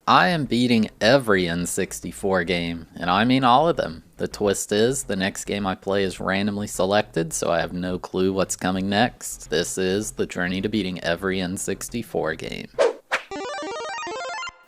I am beating every N64 game, and I mean all of them. The twist is, the next game I play is randomly selected, so I have no clue what's coming next. This is the journey to beating every N64 game.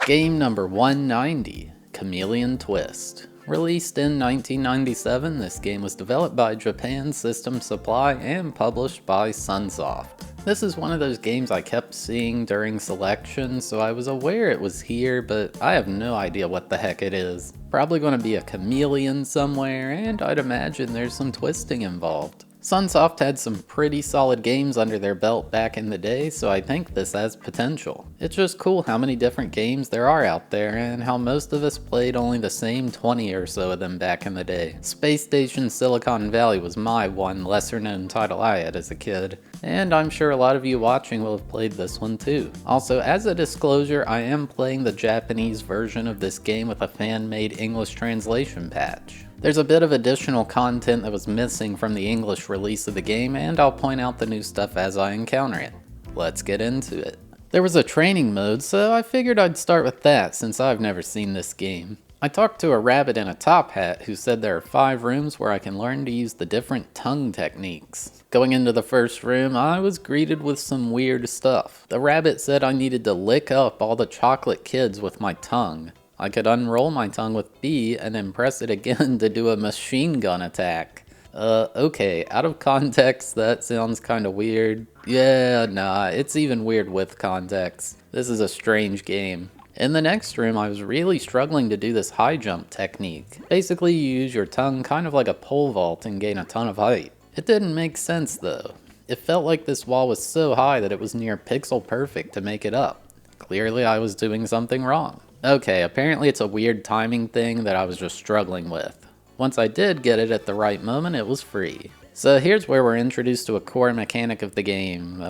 Game number 190, Chameleon Twist. Released in 1997, this game was developed by Japan System Supply and published by Sunsoft. This is one of those games I kept seeing during selection, so I was aware it was here, but I have no idea what the heck it is. Probably going to be a chameleon somewhere, and I'd imagine there's some twisting involved. Sunsoft had some pretty solid games under their belt back in the day, so I think this has potential. It's just cool how many different games there are out there, and how most of us played only the same 20 or so of them back in the day. Space Station Silicon Valley was my one lesser known title I had as a kid, and I'm sure a lot of you watching will have played this one too. Also, as a disclosure, I am playing the Japanese version of this game with a fan-made English translation patch. There's a bit of additional content that was missing from the English release of the game, and I'll point out the new stuff as I encounter it. Let's get into it. There was a training mode, so I figured I'd start with that since I've never seen this game. I talked to a rabbit in a top hat who said there are 5 rooms where I can learn to use the different tongue techniques. Going into the first room, I was greeted with some weird stuff. The rabbit said I needed to lick up all the chocolate kids with my tongue. I could unroll my tongue with B and then press it again to do a machine gun attack. Okay, out of context that sounds kinda weird. Yeah, nah, it's even weird with context. This is a strange game. In the next room, I was really struggling to do this high jump technique. Basically, you use your tongue kind of like a pole vault and gain a ton of height. It didn't make sense though. It felt like this wall was so high that it was near pixel perfect to make it up. Clearly I was doing something wrong. Okay, apparently it's a weird timing thing that I was just struggling with. Once I did get it at the right moment, it was free. So here's where we're introduced to a core mechanic of the game.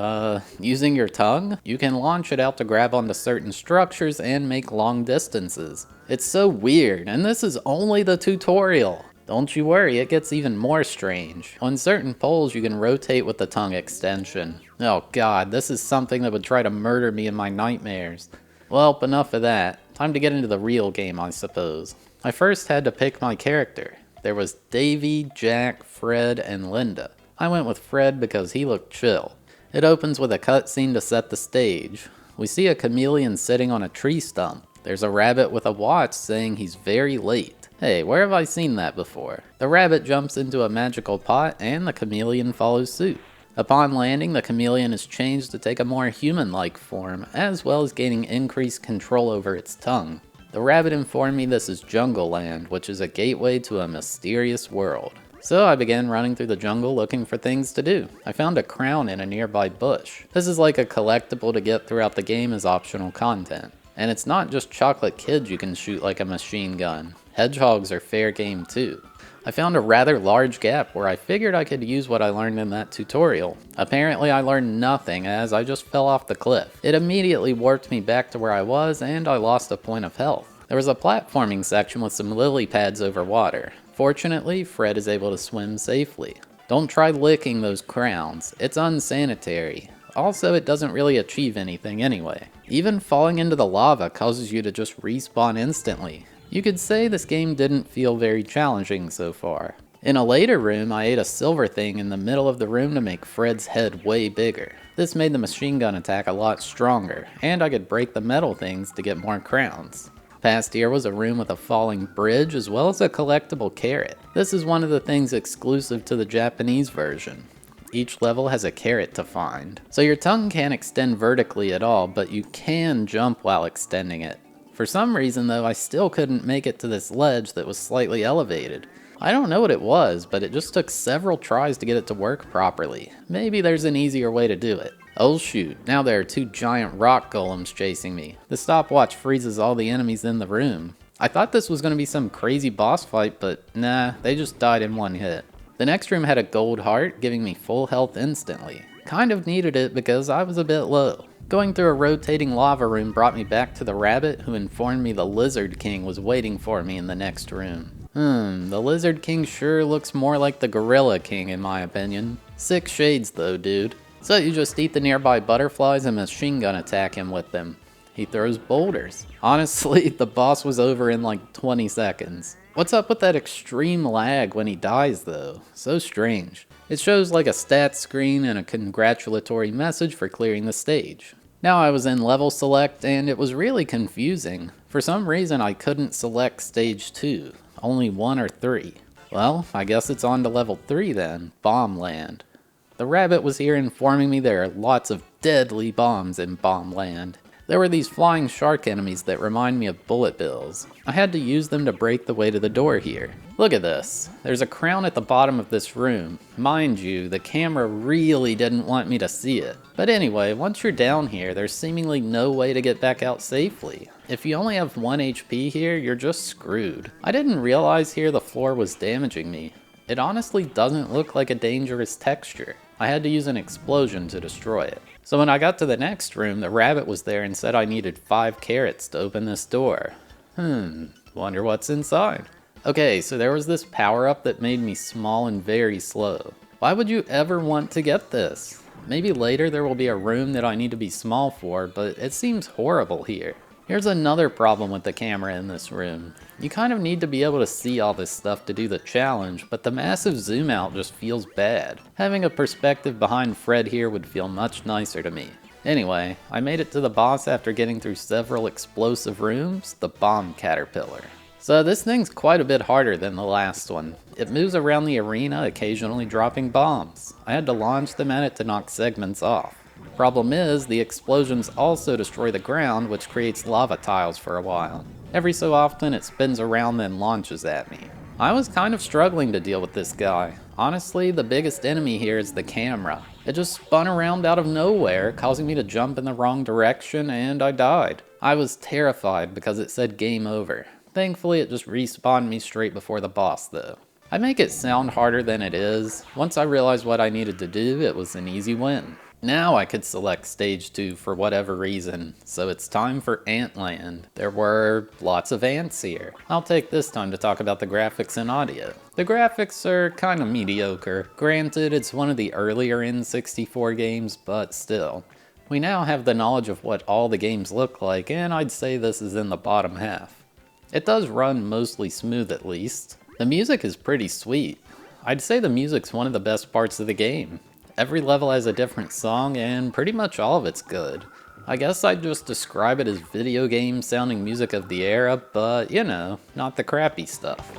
Using your tongue, you can launch it out to grab onto certain structures and make long distances. It's so weird, and this is only the tutorial. Don't you worry, it gets even more strange. On certain poles, you can rotate with the tongue extension. Oh god, this is something that would try to murder me in my nightmares. Well, enough of that. Time to get into the real game, I suppose. I first had to pick my character. There was Davy, Jack, Fred, and Linda. I went with Fred because he looked chill. It opens with a cutscene to set the stage. We see a chameleon sitting on a tree stump. There's a rabbit with a watch saying he's very late. Hey, where have I seen that before? The rabbit jumps into a magical pot and the chameleon follows suit. Upon landing, the chameleon is changed to take a more human-like form, as well as gaining increased control over its tongue. The rabbit informed me this is Jungle Land, which is a gateway to a mysterious world. So I began running through the jungle looking for things to do. I found a crown in a nearby bush. This is like a collectible to get throughout the game as optional content. And it's not just chocolate kids you can shoot like a machine gun. Hedgehogs are fair game too. I found a rather large gap where I figured I could use what I learned in that tutorial. Apparently I learned nothing as I just fell off the cliff. It immediately warped me back to where I was and I lost a point of health. There was a platforming section with some lily pads over water. Fortunately, Fred is able to swim safely. Don't try licking those crowns, it's unsanitary. Also, it doesn't really achieve anything anyway. Even falling into the lava causes you to just respawn instantly. You could say this game didn't feel very challenging so far. In a later room, I ate a silver thing in the middle of the room to make Fred's head way bigger. This made the machine gun attack a lot stronger, and I could break the metal things to get more crowns. Past here was a room with a falling bridge as well as a collectible carrot. This is one of the things exclusive to the Japanese version. Each level has a carrot to find. So your tongue can't extend vertically at all, but you can jump while extending it. For some reason though, I still couldn't make it to this ledge that was slightly elevated. I don't know what it was, but it just took several tries to get it to work properly. Maybe there's an easier way to do it. Oh shoot, now there are 2 giant rock golems chasing me. The stopwatch freezes all the enemies in the room. I thought this was going to be some crazy boss fight, but nah, they just died in one hit. The next room had a gold heart, giving me full health instantly. Kind of needed it because I was a bit low. Going through a rotating lava room brought me back to the rabbit, who informed me the Lizard King was waiting for me in the next room. The Lizard King sure looks more like the Gorilla King in my opinion. 6 shades though, dude. So you just eat the nearby butterflies and machine gun attack him with them. He throws boulders. Honestly, the boss was over in like 20 seconds. What's up with that extreme lag when he dies though? So strange. It shows like a stats screen and a congratulatory message for clearing the stage. Now I was in level select and it was really confusing. For some reason I couldn't select stage 2, only 1 or 3. Well, I guess it's on to level 3 then, Bomb Land. The rabbit was here informing me there are lots of deadly bombs in Bomb Land. There were these flying shark enemies that remind me of bullet bills. I had to use them to break the way to the door here. Look at this. There's a crown at the bottom of this room. Mind you, the camera really didn't want me to see it. But anyway, once you're down here, there's seemingly no way to get back out safely. If you only have 1 HP here, you're just screwed. I didn't realize here the floor was damaging me. It honestly doesn't look like a dangerous texture. I had to use an explosion to destroy it. So when I got to the next room, the rabbit was there and said I needed 5 carrots to open this door. Wonder what's inside. Okay, so there was this power-up that made me small and very slow. Why would you ever want to get this? Maybe later there will be a room that I need to be small for, but it seems horrible here. Here's another problem with the camera in this room. You kind of need to be able to see all this stuff to do the challenge, but the massive zoom out just feels bad. Having a perspective behind Fred here would feel much nicer to me. Anyway, I made it to the boss after getting through several explosive rooms, the bomb caterpillar. So this thing's quite a bit harder than the last one. It moves around the arena, occasionally dropping bombs. I had to launch them at it to knock segments off. Problem is, the explosions also destroy the ground, which creates lava tiles for a while. Every so often it spins around then launches at me. I was kind of struggling to deal with this guy. Honestly, the biggest enemy here is the camera. It just spun around out of nowhere, causing me to jump in the wrong direction, and I died. I was terrified because it said game over. Thankfully it just respawned me straight before the boss though. I make it sound harder than it is. Once I realized what I needed to do, it was an easy win. Now I could select stage 2 for whatever reason, so it's time for Antland. There were lots of ants here. I'll take this time to talk about the graphics and audio. The graphics are kinda mediocre. Granted, it's one of the earlier N64 games, but still. We now have the knowledge of what all the games look like, and I'd say this is in the bottom half. It does run mostly smooth at least. The music is pretty sweet. I'd say the music's one of the best parts of the game. Every level has a different song, and pretty much all of it's good. I guess I'd just describe it as video game sounding music of the era, but you know, not the crappy stuff.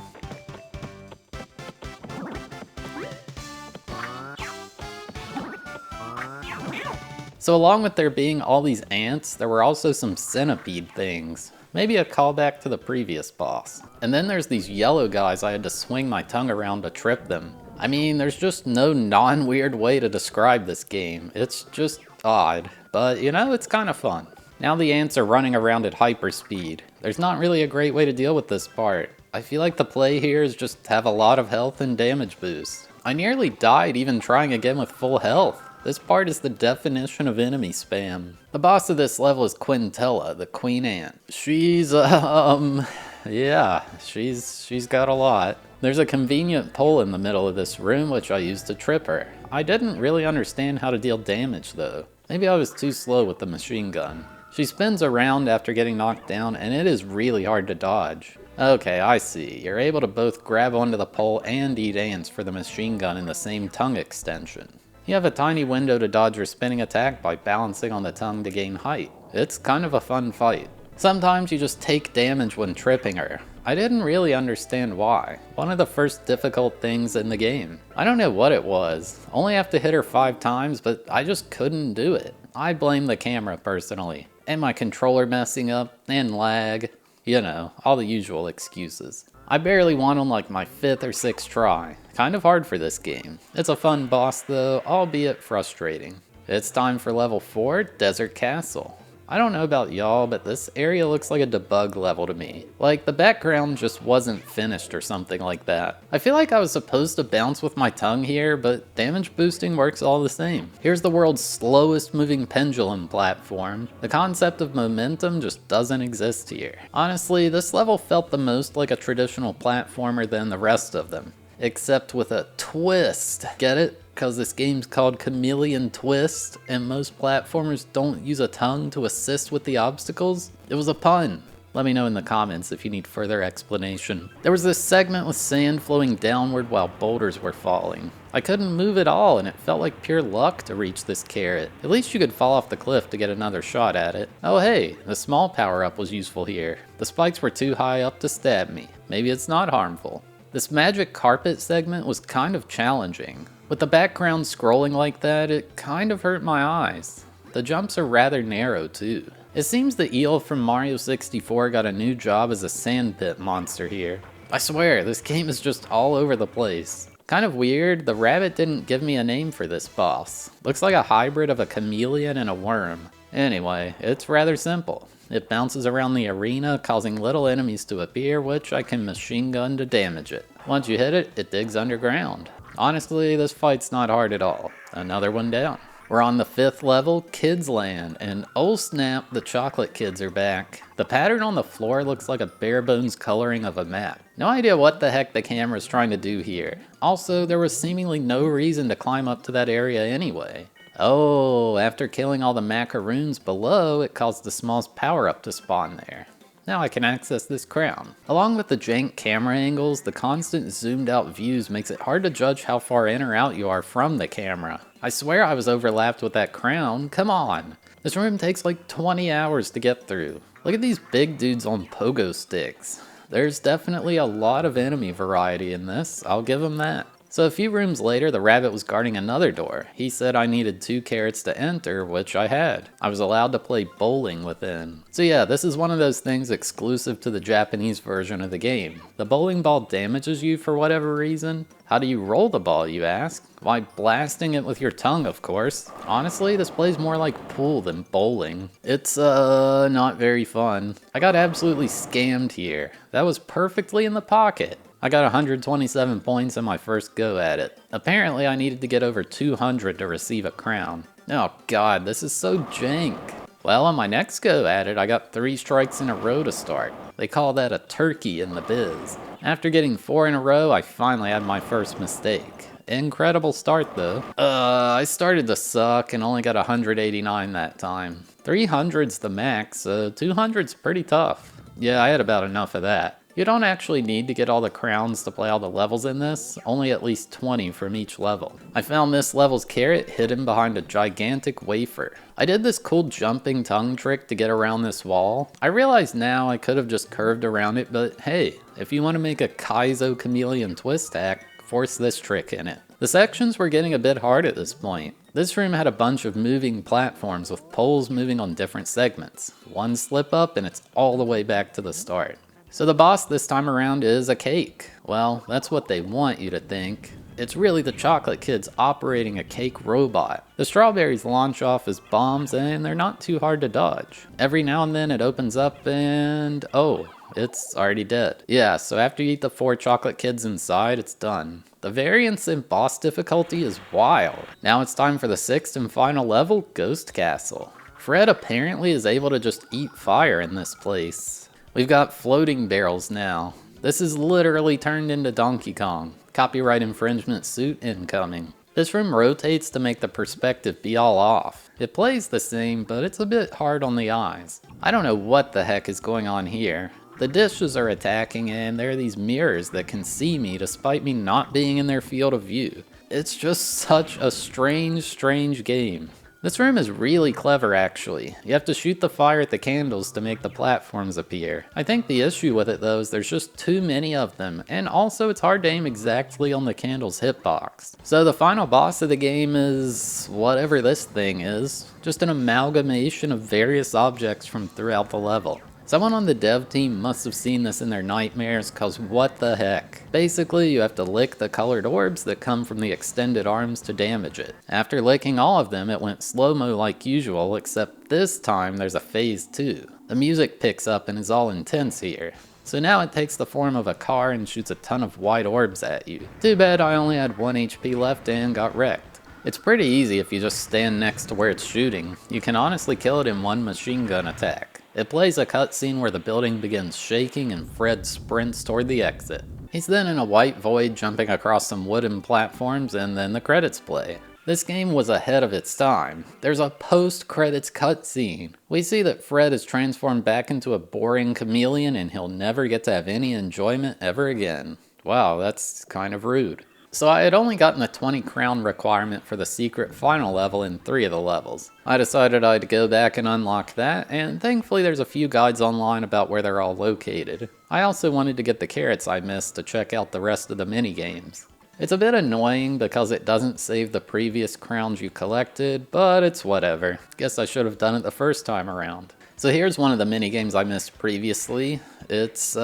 So along with there being all these ants, there were also some centipede things. Maybe a callback to the previous boss. And then there's these yellow guys I had to swing my tongue around to trip them. I mean, there's just no non-weird way to describe this game. It's just odd, but you know, it's kind of fun. Now the ants are running around at hyperspeed. There's not really a great way to deal with this part. I feel like the play here is just have a lot of health and damage boost. I nearly died even trying again with full health. This part is the definition of enemy spam. The boss of this level is Quintella, the queen ant. She's, yeah, she's got a lot. There's a convenient pole in the middle of this room which I used to trip her. I didn't really understand how to deal damage though. Maybe I was too slow with the machine gun. She spins around after getting knocked down and it is really hard to dodge. Okay, I see. You're able to both grab onto the pole and eat ants for the machine gun in the same tongue extension. You have a tiny window to dodge your spinning attack by balancing on the tongue to gain height. It's kind of a fun fight. Sometimes you just take damage when tripping her. I didn't really understand why. One of the first difficult things in the game. I don't know what it was. Only have to hit her 5 times, but I just couldn't do it. I blame the camera personally. And my controller messing up, and lag. You know, all the usual excuses. I barely won on like my 5th or 6th try. Kind of hard for this game. It's a fun boss though, albeit frustrating. It's time for level 4, Desert Castle. I don't know about y'all, but this area looks like a debug level to me. Like the background just wasn't finished or something like that. I feel like I was supposed to bounce with my tongue here, but damage boosting works all the same. Here's the world's slowest moving pendulum platform. The concept of momentum just doesn't exist here. Honestly, this level felt the most like a traditional platformer than the rest of them. except with a twist. Get it? Because this game's called Chameleon Twist, and most platformers don't use a tongue to assist with the obstacles. It was a pun. Let me know in the comments if you need further explanation. There was this segment with sand flowing downward while boulders were falling. I couldn't move at all, and it felt like pure luck to reach this carrot. At least you could fall off the cliff to get another shot at it. Oh hey, the small power-up was useful here. The spikes were too high up to stab me. Maybe it's not harmful. This magic carpet segment was kind of challenging. With the background scrolling like that, it kind of hurt my eyes. The jumps are rather narrow too. It seems the eel from Mario 64 got a new job as a sandpit monster here. I swear, this game is just all over the place. Kind of weird, the rabbit didn't give me a name for this boss. Looks like a hybrid of a chameleon and a worm. Anyway, it's rather simple. It bounces around the arena, causing little enemies to appear, which I can machine gun to damage it. Once you hit it, it digs underground. Honestly, this fight's not hard at all. Another one down. We're on the 5th level, Kids Land, and oh snap, the chocolate kids are back. The pattern on the floor looks like a bare bones coloring of a map. No idea what the heck the camera's trying to do here. Also, there was seemingly no reason to climb up to that area anyway. Oh, after killing all the macaroons below, it caused the smallest power-up to spawn there. Now I can access this crown. Along with the jank camera angles, the constant zoomed out views makes it hard to judge how far in or out you are from the camera. I swear I was overlapped with that crown, come on! This room takes like 20 hours to get through. Look at these big dudes on pogo sticks. There's definitely a lot of enemy variety in this, I'll give them that. So a few rooms later, the rabbit was guarding another door. He said I needed 2 carrots to enter, which I had. I was allowed to play bowling within. So yeah, this is one of those things exclusive to the Japanese version of the game. The bowling ball damages you for whatever reason. How do you roll the ball, you ask? Why, blasting it with your tongue, of course. Honestly, this plays more like pool than bowling. It's, not very fun. I got absolutely scammed here. That was perfectly in the pocket. I got 127 points in my first go at it. Apparently I needed to get over 200 to receive a crown. Oh god, this is so jank. Well, on my next go at it, I got 3 strikes in a row to start. They call that a turkey in the biz. After getting 4 in a row, I finally had my first mistake. Incredible start though. I started to suck and only got 189 that time. 300's the max, so 200's pretty tough. Yeah, I had about enough of that. You don't actually need to get all the crowns to play all the levels in this, only at least 20 from each level. I found this level's carrot hidden behind a gigantic wafer. I did this cool jumping tongue trick to get around this wall. I realize now I could have just curved around it, but hey, if you want to make a Kaizo Chameleon twist hack, force this trick in it. The sections were getting a bit hard at this point. This room had a bunch of moving platforms with poles moving on different segments. One slip up and it's all the way back to the start. So the boss this time around is a cake. Well, that's what they want you to think. It's really the chocolate kids operating a cake robot. The strawberries launch off as bombs and they're not too hard to dodge. Every now and then it opens up and oh, it's already dead. Yeah, so after you eat the 4 chocolate kids inside, it's done. The variance in boss difficulty is wild. Now it's time for the 6th and final level, Ghost Castle. Fred apparently is able to just eat fire in this place. We've got floating barrels now. This is literally turned into Donkey Kong. Copyright infringement suit incoming. This room rotates to make the perspective be all off. It plays the same, but it's a bit hard on the eyes. I don't know what the heck is going on here. The dishes are attacking and there are these mirrors that can see me despite me not being in their field of view. It's just such a strange game. This room is really clever actually. You have to shoot the fire at the candles to make the platforms appear. I think the issue with it though is there's just too many of them, and also it's hard to aim exactly on the candle's hitbox. So the final boss of the game is whatever this thing is, just an amalgamation of various objects from throughout the level. Someone on the dev team must have seen this in their nightmares, cause what the heck. Basically, you have to lick the colored orbs that come from the extended arms to damage it. After licking all of them, it went slow-mo like usual, except this time there's a phase 2. The music picks up and is all intense here. So now it takes the form of a car and shoots a ton of white orbs at you. Too bad I only had 1 HP left and got wrecked. It's pretty easy if you just stand next to where it's shooting. You can honestly kill it in 1 machine gun attack. It plays a cutscene where the building begins shaking and Fred sprints toward the exit. He's then in a white void jumping across some wooden platforms, and then the credits play. This game was ahead of its time. There's a post-credits cutscene. We see that Fred is transformed back into a boring chameleon and he'll never get to have any enjoyment ever again. Wow, that's kind of rude. So I had only gotten the 20 crown requirement for the secret final level in 3 of the levels. I decided I'd go back and unlock that, and thankfully there's a few guides online about where they're all located. I also wanted to get the carrots I missed to check out the rest of the minigames. It's a bit annoying because it doesn't save the previous crowns you collected, but it's whatever. Guess I should have done it the first time around. So here's one of the minigames I missed previously. It's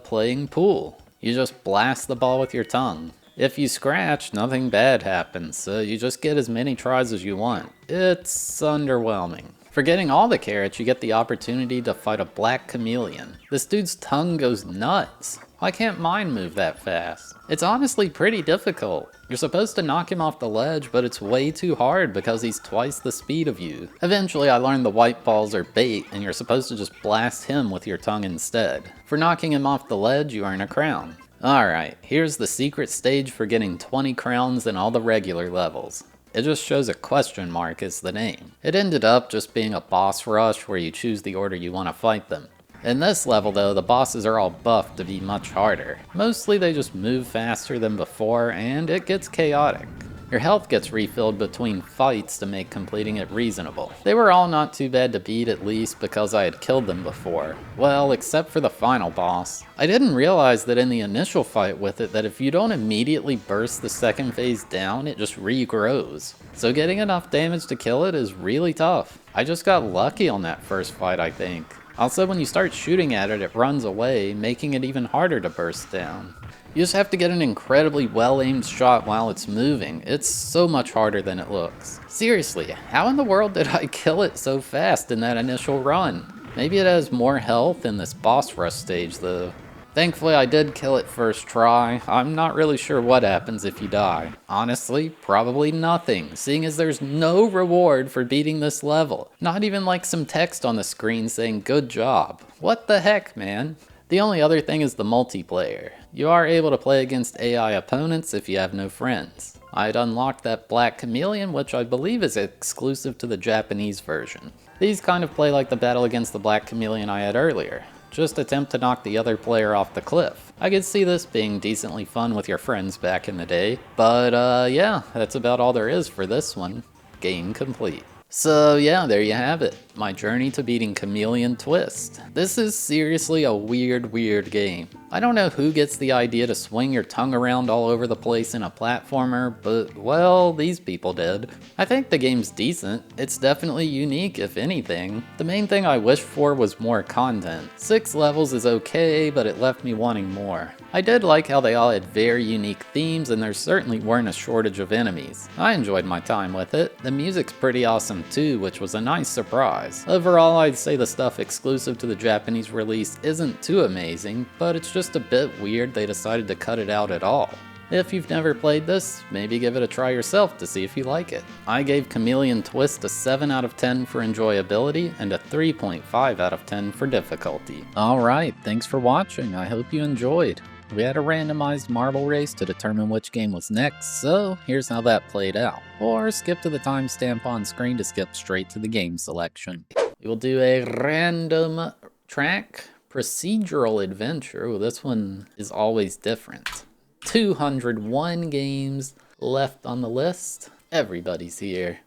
playing pool. You just blast the ball with your tongue. If you scratch, nothing bad happens, so you just get as many tries as you want. It's underwhelming. For getting all the carrots, you get the opportunity to fight a black chameleon. This dude's tongue goes nuts. Why can't mine move that fast? It's honestly pretty difficult. You're supposed to knock him off the ledge, but it's way too hard because he's twice the speed of you. Eventually, I learned the white balls are bait, and you're supposed to just blast him with your tongue instead. For knocking him off the ledge, you earn a crown. Alright, here's the secret stage for getting 20 crowns in all the regular levels. It just shows a question mark as the name. It ended up just being a boss rush where you choose the order you want to fight them. In this level though, the bosses are all buffed to be much harder. Mostly they just move faster than before, and it gets chaotic. Your health gets refilled between fights to make completing it reasonable. They were all not too bad to beat, at least because I had killed them before. Well, except for the final boss. I didn't realize that in the initial fight with it that if you don't immediately burst the second phase down, it just regrows. So getting enough damage to kill it is really tough. I just got lucky on that first fight, I think. Also, when you start shooting at it, it runs away, making it even harder to burst down. You just have to get an incredibly well-aimed shot while it's moving. It's so much harder than it looks. Seriously, how in the world did I kill it so fast in that initial run? Maybe it has more health in this boss rush stage though. Thankfully I did kill it first try. I'm not really sure what happens if you die. Honestly, probably nothing, seeing as there's no reward for beating this level. Not even like some text on the screen saying good job. What the heck, man? The only other thing is the multiplayer. You are able to play against AI opponents if you have no friends. I'd unlocked that black chameleon, which I believe is exclusive to the Japanese version. These kind of play like the battle against the black chameleon I had earlier. Just attempt to knock the other player off the cliff. I could see this being decently fun with your friends back in the day, but yeah, that's about all there is for this one. Game complete. So yeah, there you have it. My journey to beating Chameleon Twist. This is seriously a weird game. I don't know who gets the idea to swing your tongue around all over the place in a platformer, but well, these people did. I think the game's decent. It's definitely unique, if anything. The main thing I wished for was more content. 6 levels is okay, but it left me wanting more. I did like how they all had very unique themes, and there certainly weren't a shortage of enemies. I enjoyed my time with it. The music's pretty awesome too, which was a nice surprise. Overall, I'd say the stuff exclusive to the Japanese release isn't too amazing, but it's just a bit weird they decided to cut it out at all. If you've never played this, maybe give it a try yourself to see if you like it. I gave Chameleon Twist a 7 out of 10 for enjoyability and a 3.5 out of 10 for difficulty. Alright, thanks for watching. I hope you enjoyed. We had a randomized marble race to determine which game was next, so here's how that played out. Or skip to the timestamp on screen to skip straight to the game selection. We will do a random track procedural adventure. Ooh, this one is always different. 201 games left on the list. Everybody's here.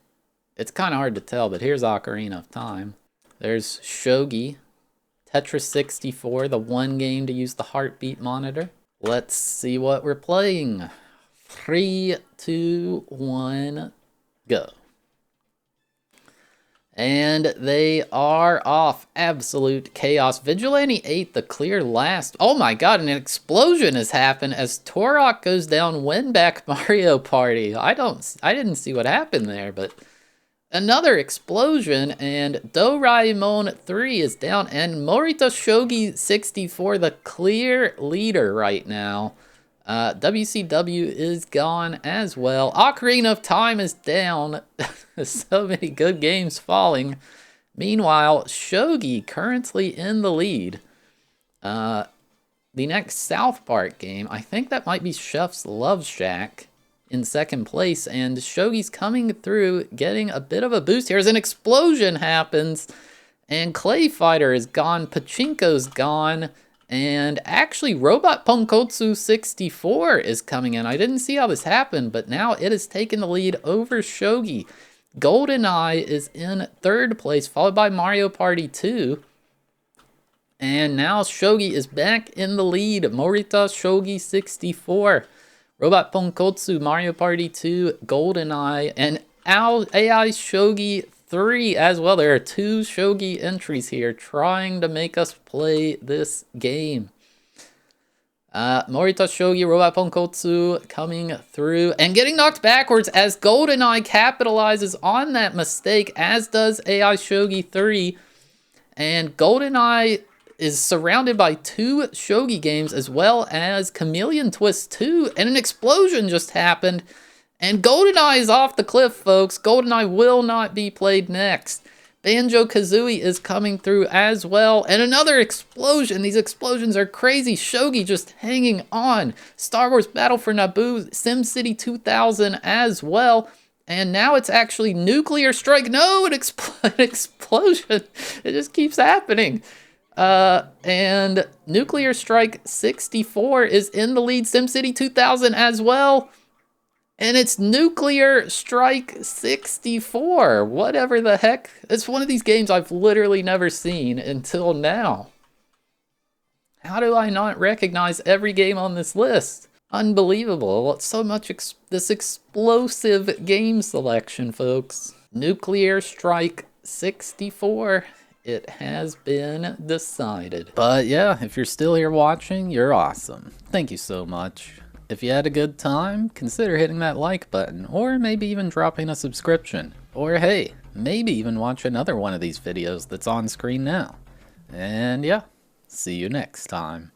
It's kind of hard to tell, but here's Ocarina of Time. There's Shogi. Tetris 64, the one game to use the heartbeat monitor. Let's see what we're playing. 3, 2, 1, go. And they are off. Absolute chaos. Vigilante 8, the clear last. Oh my god, and an explosion has happened as Turok goes down win back Mario Party. I didn't see what happened there, but another explosion, and Doraemon 3 is down, and Morita Shogi 64, the clear leader right now. WCW is gone as well. Ocarina of Time is down. So many good games falling. Meanwhile, Shogi currently in the lead. The next South Park game, I think that might be Chef's Love Shack in second place, and Shogi's coming through, getting a bit of a boost here as an explosion happens, and Clay Fighter is gone, Pachinko's gone, and actually Robot Ponkotsu 64 is coming in. I didn't see how this happened, but now it has taken the lead over Shogi. GoldenEye is in third place, followed by Mario Party 2. And now Shogi is back in the lead. Morita Shogi 64. Robot Ponkotsu, Mario Party 2, GoldenEye, and AI Shogi 3 as well. There are 2 Shogi entries here trying to make us play this game. Morita Shogi, Robot Ponkotsu coming through and getting knocked backwards as GoldenEye capitalizes on that mistake, as does AI Shogi 3. And GoldenEye is surrounded by 2 Shogi games as well as Chameleon Twist 2, and an explosion just happened. And GoldenEye is off the cliff, folks. GoldenEye will not be played next. Banjo-Kazooie is coming through as well. And another explosion. These explosions are crazy. Shogi just hanging on. Star Wars Battle for Naboo, SimCity 2000 as well. And now it's actually Nuclear Strike. No, an explosion. It just keeps happening. And Nuclear Strike 64 is in the lead. SimCity 2000 as well. And it's Nuclear Strike 64. Whatever the heck. It's one of these games I've literally never seen until now. How do I not recognize every game on this list? Unbelievable. It's so much this explosive game selection, folks. Nuclear Strike 64. It has been decided. But yeah, if you're still here watching, you're awesome. Thank you so much. If you had a good time, consider hitting that like button, or maybe even dropping a subscription. Or hey, maybe even watch another one of these videos that's on screen now. And yeah, see you next time.